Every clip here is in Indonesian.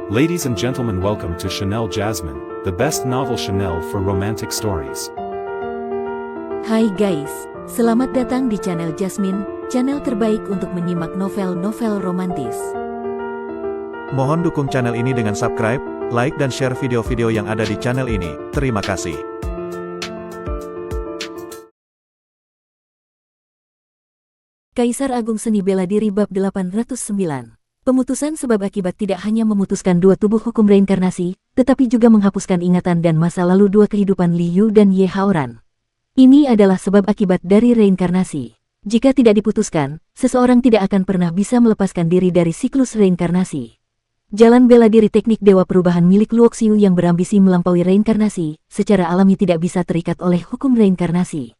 Ladies and gentlemen, welcome to Chanel Jasmine, the best novel Chanel for romantic stories. Hai guys, selamat datang di channel Jasmine, channel terbaik untuk menyimak novel-novel romantis. Mohon dukung channel ini dengan subscribe, like dan share video-video yang ada di channel ini. Terima kasih. Kaisar Agung Seni Bela Diri Bab 809. Pemutusan sebab akibat tidak hanya memutuskan dua tubuh hukum reinkarnasi, tetapi juga menghapuskan ingatan dan masa lalu dua kehidupan Li Yu dan Ye Haoran. Ini adalah sebab akibat dari reinkarnasi. Jika tidak diputuskan, seseorang tidak akan pernah bisa melepaskan diri dari siklus reinkarnasi. Jalan bela diri teknik dewa perubahan milik Luoxiu yang berambisi melampaui reinkarnasi, secara alami tidak bisa terikat oleh hukum reinkarnasi.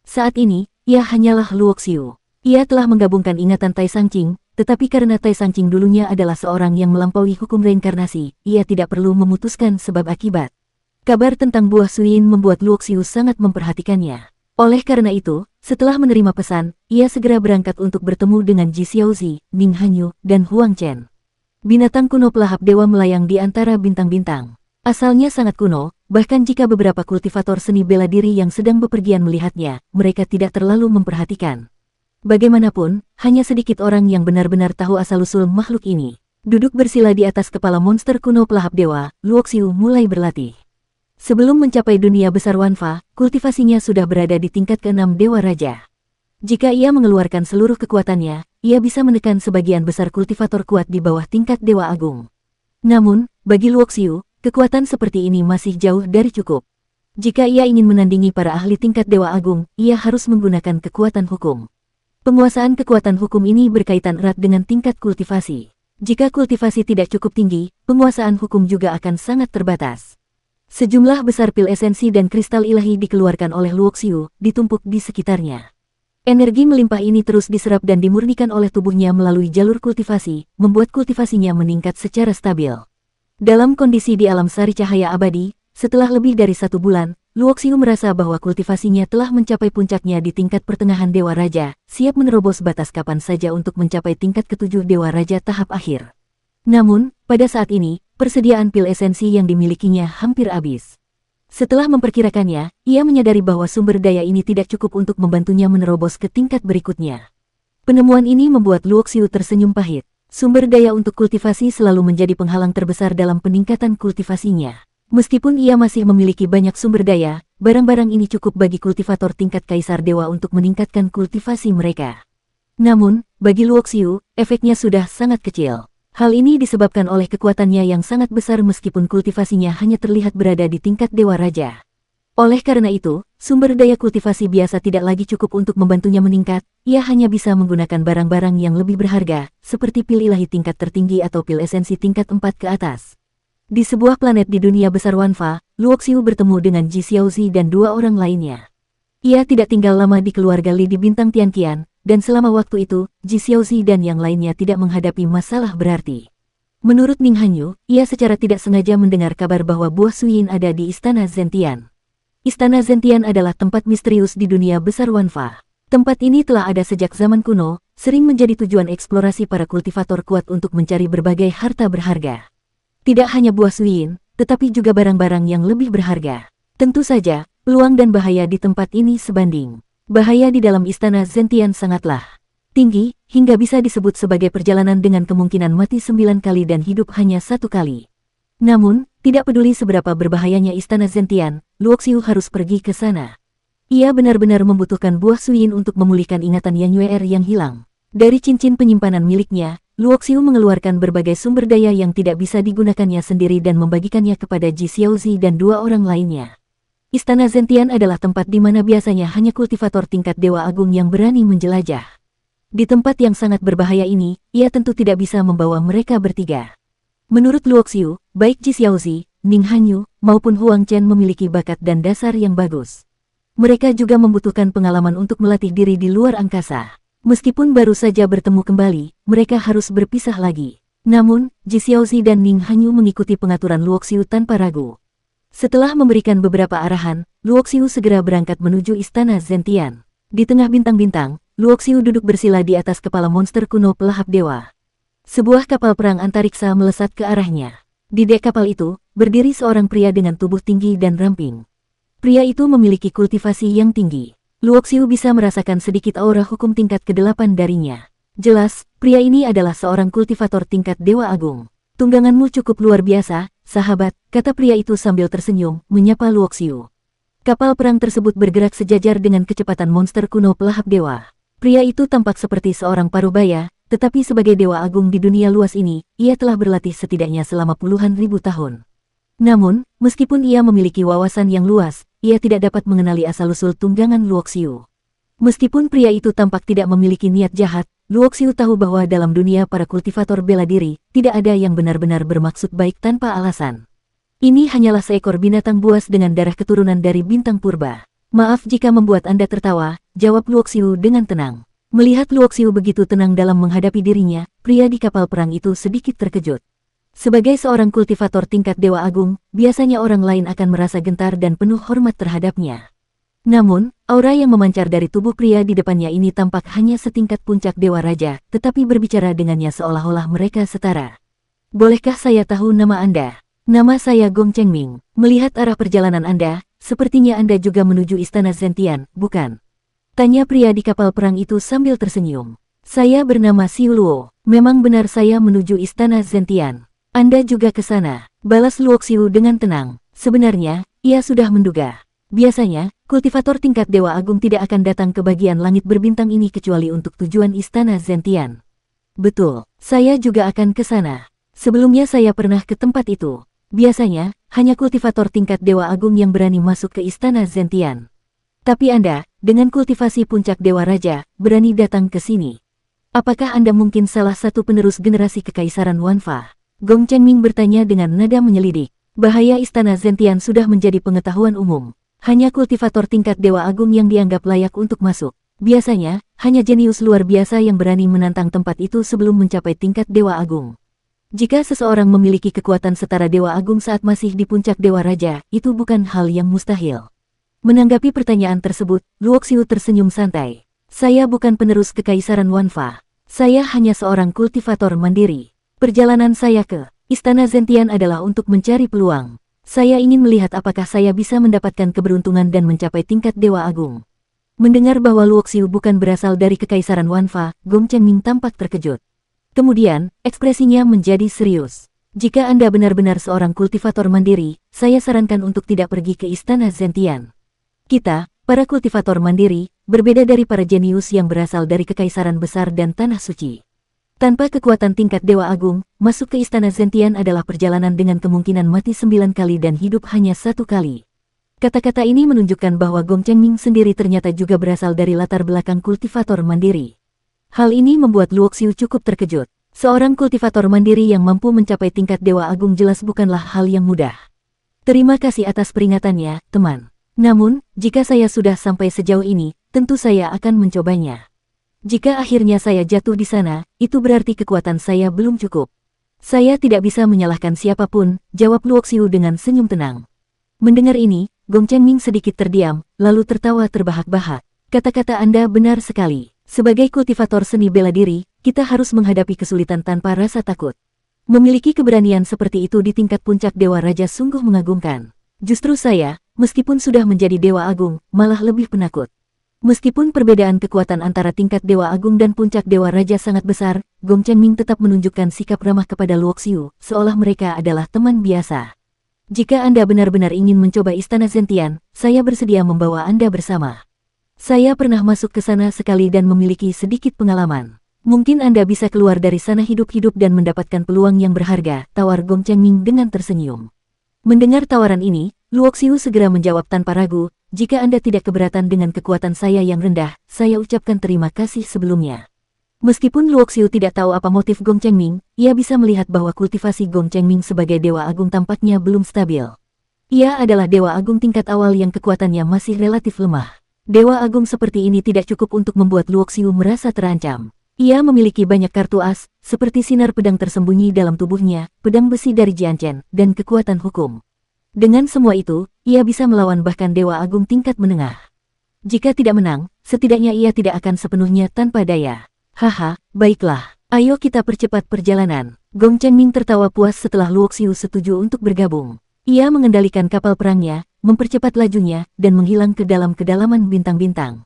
Saat ini, ia hanyalah Luoxiu. Ia telah menggabungkan ingatan Tai Sangqing, tetapi karena Tai Sangqing dulunya adalah seorang yang melampaui hukum reinkarnasi, ia tidak perlu memutuskan sebab akibat. Kabar tentang buah Suyin membuat Luoxiu sangat memperhatikannya. Oleh karena itu, setelah menerima pesan, ia segera berangkat untuk bertemu dengan Ji Xiaozi, Ning Hanyu, dan Huang Chen. Binatang kuno pelahap dewa melayang di antara bintang-bintang. Asalnya sangat kuno, bahkan jika beberapa kultivator seni bela diri yang sedang bepergian melihatnya, mereka tidak terlalu memperhatikan. Bagaimanapun, hanya sedikit orang yang benar-benar tahu asal-usul makhluk ini. Duduk bersila di atas kepala monster kuno pelahap dewa, Luoxiu mulai berlatih. Sebelum mencapai dunia besar Wanfa, kultivasinya sudah berada di tingkat ke-6 Dewa Raja. Jika ia mengeluarkan seluruh kekuatannya, ia bisa menekan sebagian besar kultivator kuat di bawah tingkat Dewa Agung. Namun, bagi Luoxiu, kekuatan seperti ini masih jauh dari cukup. Jika ia ingin menandingi para ahli tingkat Dewa Agung, ia harus menggunakan kekuatan hukum. Penguasaan kekuatan hukum ini berkaitan erat dengan tingkat kultivasi. Jika kultivasi tidak cukup tinggi, penguasaan hukum juga akan sangat terbatas. Sejumlah besar pil esensi dan kristal ilahi dikeluarkan oleh Luoxiu, ditumpuk di sekitarnya. Energi melimpah ini terus diserap dan dimurnikan oleh tubuhnya melalui jalur kultivasi, membuat kultivasinya meningkat secara stabil. Dalam kondisi di alam sari cahaya abadi, setelah lebih dari 1 bulan, Luoxiu merasa bahwa kultivasinya telah mencapai puncaknya di tingkat pertengahan Dewa Raja, siap menerobos batas kapan saja untuk mencapai tingkat ke-7 Dewa Raja tahap akhir. Namun, pada saat ini, persediaan pil esensi yang dimilikinya hampir habis. Setelah memperkirakannya, ia menyadari bahwa sumber daya ini tidak cukup untuk membantunya menerobos ke tingkat berikutnya. Penemuan ini membuat Luoxiu tersenyum pahit. Sumber daya untuk kultivasi selalu menjadi penghalang terbesar dalam peningkatan kultivasinya. Meskipun ia masih memiliki banyak sumber daya, barang-barang ini cukup bagi kultivator tingkat Kaisar Dewa untuk meningkatkan kultivasi mereka. Namun, bagi Luoxiu, efeknya sudah sangat kecil. Hal ini disebabkan oleh kekuatannya yang sangat besar meskipun kultivasinya hanya terlihat berada di tingkat Dewa Raja. Oleh karena itu, sumber daya kultivasi biasa tidak lagi cukup untuk membantunya meningkat, ia hanya bisa menggunakan barang-barang yang lebih berharga, seperti pil ilahi tingkat tertinggi atau pil esensi tingkat 4 ke atas. Di sebuah planet di dunia besar Wanfa, Luoxiu bertemu dengan Ji Xiaozi dan 2 orang lainnya. Ia tidak tinggal lama di keluarga Li di bintang Tianqian, dan selama waktu itu, Ji Xiaozi dan yang lainnya tidak menghadapi masalah berarti. Menurut Ning Hanyu, ia secara tidak sengaja mendengar kabar bahwa buah Suyin ada di Istana Zentian. Istana Zentian adalah tempat misterius di dunia besar Wanfa. Tempat ini telah ada sejak zaman kuno, sering menjadi tujuan eksplorasi para kultivator kuat untuk mencari berbagai harta berharga. Tidak hanya buah Suyin, tetapi juga barang-barang yang lebih berharga. Tentu saja, peluang dan bahaya di tempat ini sebanding. Bahaya di dalam Istana Zentian sangatlah tinggi, hingga bisa disebut sebagai perjalanan dengan kemungkinan mati 9 kali dan hidup hanya 1 kali. Namun, tidak peduli seberapa berbahayanya Istana Zentian, Luoxiu harus pergi ke sana. Ia benar-benar membutuhkan buah Suyin untuk memulihkan ingatan Yang Yuer yang hilang. Dari cincin penyimpanan miliknya, Luoxiu mengeluarkan berbagai sumber daya yang tidak bisa digunakannya sendiri dan membagikannya kepada Ji Xiaozi dan 2 orang lainnya. Istana Zentian adalah tempat di mana biasanya hanya kultivator tingkat Dewa Agung yang berani menjelajah. Di tempat yang sangat berbahaya ini, ia tentu tidak bisa membawa mereka bertiga. Menurut Luoxiu, baik Ji Xiaozi, Ning Hanyu, maupun Huang Chen memiliki bakat dan dasar yang bagus. Mereka juga membutuhkan pengalaman untuk melatih diri di luar angkasa. Meskipun baru saja bertemu kembali, mereka harus berpisah lagi. Namun, Ji Xiaozi dan Ning Hanyu mengikuti pengaturan Luoxiu tanpa ragu. Setelah memberikan beberapa arahan, Luoxiu segera berangkat menuju Istana Zentian. Di tengah bintang-bintang, Luoxiu duduk bersila di atas kepala monster kuno pelahap dewa. Sebuah kapal perang antariksa melesat ke arahnya. Di dek kapal itu, berdiri seorang pria dengan tubuh tinggi dan ramping. Pria itu memiliki kultivasi yang tinggi. Luoxiu bisa merasakan sedikit aura hukum tingkat ke-8 darinya. Jelas, pria ini adalah seorang kultivator tingkat Dewa Agung. Tungganganmu cukup luar biasa, sahabat, kata pria itu sambil tersenyum, menyapa Luoxiu. Kapal perang tersebut bergerak sejajar dengan kecepatan monster kuno pelahap dewa. Pria itu tampak seperti seorang parubaya, tetapi sebagai Dewa Agung di dunia luas ini, ia telah berlatih setidaknya selama puluhan ribu tahun. Namun, meskipun ia memiliki wawasan yang luas, ia tidak dapat mengenali asal-usul tunggangan Luoxiu. Meskipun pria itu tampak tidak memiliki niat jahat, Luoxiu tahu bahwa dalam dunia para kultivator bela diri, tidak ada yang benar-benar bermaksud baik tanpa alasan. Ini hanyalah seekor binatang buas dengan darah keturunan dari bintang purba. Maaf jika membuat Anda tertawa, jawab Luoxiu dengan tenang. Melihat Luoxiu begitu tenang dalam menghadapi dirinya, pria di kapal perang itu sedikit terkejut. Sebagai seorang kultivator tingkat Dewa Agung, biasanya orang lain akan merasa gentar dan penuh hormat terhadapnya. Namun, aura yang memancar dari tubuh pria di depannya ini tampak hanya setingkat puncak Dewa Raja, tetapi berbicara dengannya seolah-olah mereka setara. Bolehkah saya tahu nama Anda? Nama saya Gong Chengming. Melihat arah perjalanan Anda, sepertinya Anda juga menuju Istana Zentian, bukan? Tanya pria di kapal perang itu sambil tersenyum. Saya bernama Xiu Luo. Memang benar saya menuju Istana Zentian. Anda juga ke sana, balas Luoxiu dengan tenang. Sebenarnya, ia sudah menduga. Biasanya, kultivator tingkat Dewa Agung tidak akan datang ke bagian langit berbintang ini kecuali untuk tujuan Istana Zentian. Betul, saya juga akan ke sana. Sebelumnya saya pernah ke tempat itu. Biasanya, hanya kultivator tingkat Dewa Agung yang berani masuk ke Istana Zentian. Tapi Anda, dengan kultivasi puncak Dewa Raja, berani datang ke sini. Apakah Anda mungkin salah satu penerus generasi Kekaisaran Wanfa? Gong Chengming bertanya dengan nada menyelidik. Bahaya Istana Zentian sudah menjadi pengetahuan umum. Hanya kultivator tingkat Dewa Agung yang dianggap layak untuk masuk. Biasanya, hanya jenius luar biasa yang berani menantang tempat itu sebelum mencapai tingkat Dewa Agung. Jika seseorang memiliki kekuatan setara Dewa Agung saat masih di puncak Dewa Raja, itu bukan hal yang mustahil. Menanggapi pertanyaan tersebut, Luoxiu tersenyum santai. Saya bukan penerus Kekaisaran Wanfa. Saya hanya seorang kultivator mandiri. Perjalanan saya ke Istana Zentian adalah untuk mencari peluang. Saya ingin melihat apakah saya bisa mendapatkan keberuntungan dan mencapai tingkat Dewa Agung. Mendengar bahwa Luoxiu bukan berasal dari Kekaisaran Wanfa, Gong Chengming tampak terkejut. Kemudian, ekspresinya menjadi serius. Jika Anda benar-benar seorang kultivator mandiri, saya sarankan untuk tidak pergi ke Istana Zentian. Kita, para kultivator mandiri, berbeda dari para jenius yang berasal dari Kekaisaran Besar dan Tanah Suci. Tanpa kekuatan tingkat Dewa Agung, masuk ke Istana Zentian adalah perjalanan dengan kemungkinan mati 9 kali dan hidup hanya 1 kali. Kata-kata ini menunjukkan bahwa Gong Chengming sendiri ternyata juga berasal dari latar belakang kultivator mandiri. Hal ini membuat Luoxiu cukup terkejut. Seorang kultivator mandiri yang mampu mencapai tingkat Dewa Agung jelas bukanlah hal yang mudah. Terima kasih atas peringatannya, teman. Namun, jika saya sudah sampai sejauh ini, tentu saya akan mencobanya. Jika akhirnya saya jatuh di sana, itu berarti kekuatan saya belum cukup. Saya tidak bisa menyalahkan siapapun, jawab Luoxiu dengan senyum tenang. Mendengar ini, Gong Chengming sedikit terdiam, lalu tertawa terbahak-bahak. Kata-kata Anda benar sekali. Sebagai kultivator seni bela diri, kita harus menghadapi kesulitan tanpa rasa takut. Memiliki keberanian seperti itu di tingkat puncak Dewa Raja sungguh mengagumkan. Justru saya, meskipun sudah menjadi Dewa Agung, malah lebih penakut. Meskipun perbedaan kekuatan antara tingkat Dewa Agung dan puncak Dewa Raja sangat besar, Gong Chengming tetap menunjukkan sikap ramah kepada Luoxiu, seolah mereka adalah teman biasa. Jika Anda benar-benar ingin mencoba Istana Zentian, saya bersedia membawa Anda bersama. Saya pernah masuk ke sana sekali dan memiliki sedikit pengalaman. Mungkin Anda bisa keluar dari sana hidup-hidup dan mendapatkan peluang yang berharga, tawar Gong Chengming dengan tersenyum. Mendengar tawaran ini, Luoxiu segera menjawab tanpa ragu, jika Anda tidak keberatan dengan kekuatan saya yang rendah, saya ucapkan terima kasih sebelumnya. Meskipun Luoxiu tidak tahu apa motif Gong Chengming, ia bisa melihat bahwa kultivasi Gong Chengming sebagai Dewa Agung tampaknya belum stabil. Ia adalah Dewa Agung tingkat awal yang kekuatannya masih relatif lemah. Dewa Agung seperti ini tidak cukup untuk membuat Luoxiu merasa terancam. Ia memiliki banyak kartu as, seperti sinar pedang tersembunyi dalam tubuhnya, pedang besi dari Jianchen, dan kekuatan hukum. Dengan semua itu, ia bisa melawan bahkan Dewa Agung tingkat menengah. Jika tidak menang, setidaknya ia tidak akan sepenuhnya tanpa daya. Haha, baiklah, ayo kita percepat perjalanan. Gong Chengming tertawa puas setelah Luoxiu setuju untuk bergabung. Ia mengendalikan kapal perangnya, mempercepat lajunya, dan menghilang ke dalam kedalaman bintang-bintang.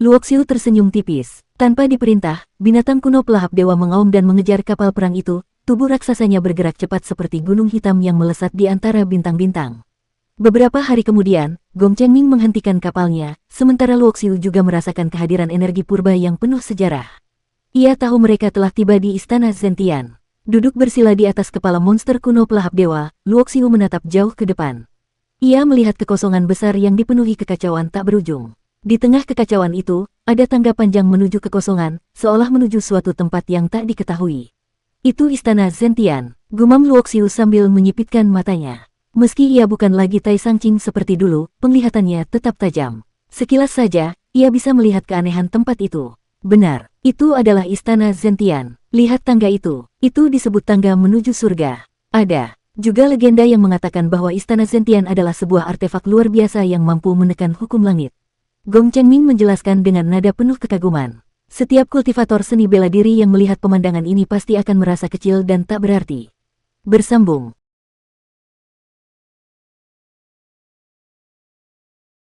Luoxiu tersenyum tipis. Tanpa diperintah, binatang kuno pelahap dewa mengaum dan mengejar kapal perang itu. Tubuh raksasanya bergerak cepat seperti gunung hitam yang melesat di antara bintang-bintang. Beberapa hari kemudian, Gong Chengming menghentikan kapalnya, sementara Luoxiu juga merasakan kehadiran energi purba yang penuh sejarah. Ia tahu mereka telah tiba di istana Zentian. Duduk bersila di atas kepala monster kuno pelahap dewa, Luoxiu menatap jauh ke depan. Ia melihat kekosongan besar yang dipenuhi kekacauan tak berujung. Di tengah kekacauan itu, ada tangga panjang menuju kekosongan, seolah menuju suatu tempat yang tak diketahui. Itu istana Zentian, gumam Luoxiu sambil menyipitkan matanya. Meski ia bukan lagi Tai Sangqing seperti dulu, penglihatannya tetap tajam. Sekilas saja, ia bisa melihat keanehan tempat itu. Benar, itu adalah istana Zentian. Lihat tangga itu disebut tangga menuju surga. Ada juga legenda yang mengatakan bahwa istana Zentian adalah sebuah artefak luar biasa yang mampu menekan hukum langit. Gong Chengming menjelaskan dengan nada penuh kekaguman. Setiap kultivator seni bela diri yang melihat pemandangan ini pasti akan merasa kecil dan tak berarti. Bersambung.